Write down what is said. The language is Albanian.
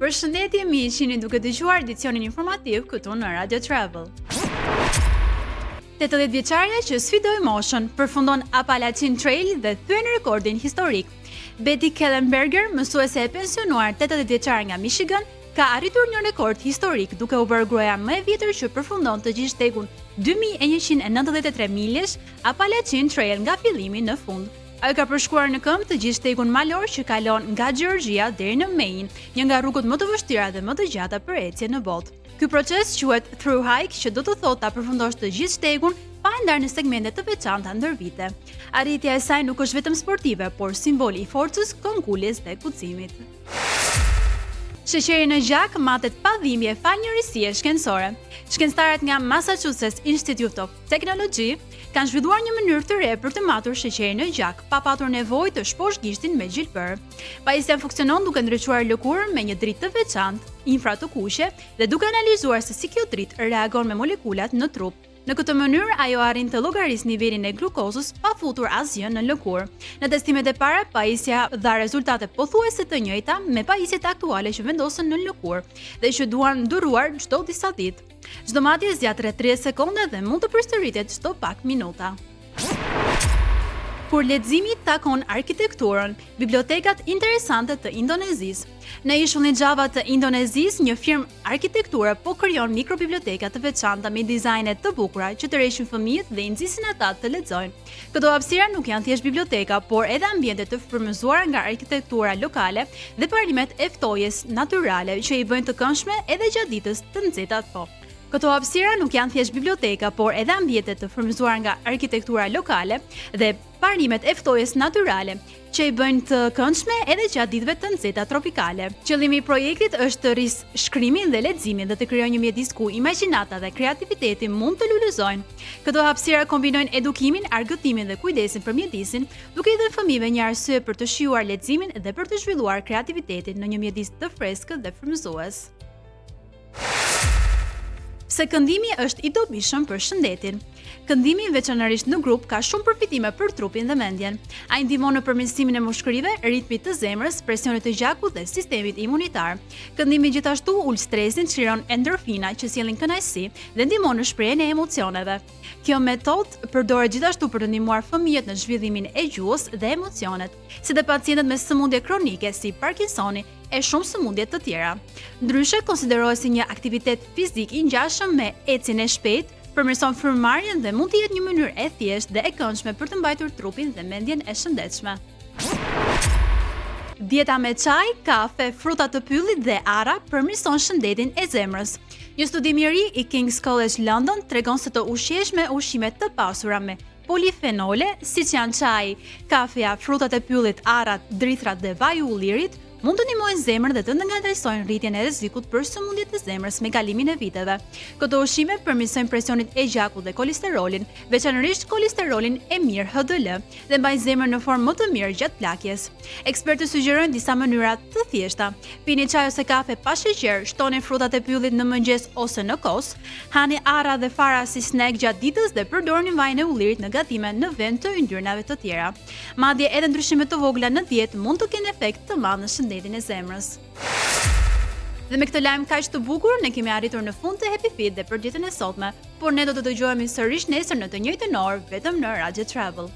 Përshëndetje miq, jeni duke dëgjuar edicionin informativ këtu në Radio Travel. 80 vjeçaria që sfidoi moshën përfundon Appalachian Trail dhe thyen rekordin historik. Betty Kellenberger, mësuese e pensionuar 80 vjeçar nga Michigan, ka arritur një rekord historik duke u bërë gruaja më e vjetër që përfundon të gjithë shtegun 2193 miljesh Appalachian Trail nga fillimi në fund. Ajo ka përshkruar në këmbë të gjithë shtegun malor që kalon nga Georgia deri në Maine, një nga rrugët më të vështira dhe më të gjata për ecje në botë. Ky proces quhet through hike, që do të thotë ta përfundosh të gjithë shtegun pa e ndarë në segmente të veçanta ndër vite. Arritja e saj nuk është vetëm sportive, por simboli i forcës, këmbguljes dhe kucimit. Sheqeri në gjak matet pa dhimbje fal njërësie shkencore. Shkencëtarët nga Massachusetts Institute of Technology kanë zhvilluar një mënyrë të re për të matur sheqerin në gjak, pa patur nevojë të shposh gishtin me gjilpër. Pajisja funksionon duke ndriçuar lëkurën me një dritë të veçantë, infra të kuqe, dhe duke analizuar se si kjo dritë reagon me molekulat në trup. Në këtë mënyrë, ajo arrin të llogarisë nivelin e glukozës pa futur asgjë në lëkurë. Në testimet e para, pajisja dha rezultate pothuajse të njëjta me pajisjet aktuale që vendosen në lëkurë dhe që duan nduruar çdo disa ditë. Çdo matje zgjat rreth 30 sekonda dhe mund të përsëritet çdo pak minuta. Kur leximi takon arkitekturën, bibliotekat interesante të Indonezisë. Në ishullin Java të Indonezisë, një firmë arkitekture po krijon mikrobiblioteka të veçanta me dizajne të bukura që tërheqin fëmijët dhe i nxisin ata të lexojnë. Këto hapësira nuk janë thjesht biblioteka, por edhe ambiente të frymëzuara nga arkitektura lokale dhe parimet e ftojes natyrale që i bëjnë të këndshme edhe gjatë ditës të nxehta po. Këto hapësira nuk janë thjesht biblioteka, por edhe ambiente të frymëzuara nga arkitektura lokale dhe parimet e ftojes natyrale që i bëjnë të këndshme edhe gjatë ditëve të nxehta tropikale. Qëllimi i projektit është të rrisë shkrimin dhe leximin dhe të krijojë një mjedis ku imagjinata dhe kreativiteti mund të lulëzojnë. Këto hapësira kombinojnë edukimin, argëtimin dhe kujdesin për mjedisin, duke i dhënë fëmijëve një arsye për të shijuar leximin dhe për të zhvilluar kreativitetin në një mjedis të freskët dhe frymëzues. Pse këndimi është i dobishëm për shëndetin. Këndimi, veçanërisht në grup, ka shumë përfitime për trupin dhe mendjen. Ai ndihmon në përmirësimin e mushkërive, ritmit të zemrës, presionit të gjakut dhe sistemit imunitar. Këndimi gjithashtu ul stresin, çliron endorfina që sjellin kënaqësi dhe ndihmon në shprehjen e emocioneve. Kjo metodë përdoret gjithashtu për të ndihmuar fëmijët në zhvillimin e gjuhës dhe emocionet, si dhe pacientët me sëmundje kronike si Parkinsoni e shumë sëmundje të tjera. Ndryshe, konsiderohet si një aktivitet fizik i ngjashëm me ecjen e shpejtë, përmirëson frymëmarrjen dhe mund të jetë një mënyrë e thjeshtë dhe e këndshme për të mbajtur trupin dhe mendjen e shëndetshme. Dieta me çaj, kafe, fruta të pyllit dhe ara përmirëson shëndetin e zemrës. Një studim i ri i King's College London tregon se të ushqesh me ushqime të pasura me polifenole, siç janë çaji, kafeja, frutat e pyllit, arat, drithrat dhe vaj i ullirit, mund të ndihmojnë zemrën dhe të ngadalsojnë rritjen e rrezikut për sëmundje të zemrës me kalimin e viteve. Këto ushqime përmirësojnë presionin e gjakut dhe kolesterolin, veçanërisht kolesterolin e mirë HDL, dhe mbajnë zemrën në formë më të mirë gjatë plakjes. Ekspertët sugjerojnë disa mënyra të thjeshta. Pini çaj ose kafe pa sheqer, shtoni frutat e pyllit në mëngjes ose në kos, hani arra dhe fara si snack gjatë ditës dhe përdorni vajin e ullirit në gatime në vend të yndyrnave të tjera. Madje edhe ndryshime të vogla në dietë mund të kenë efekt të madh në shëndetin e zemrës. Dhe me këtë lajm kaq të bukur, ne kemi arritur në fund të Happy Fit dhe për ditën e sotme, por ne do të dëgjohemi sërish nesër në të njëjtën orë vetëm në Radio Travel.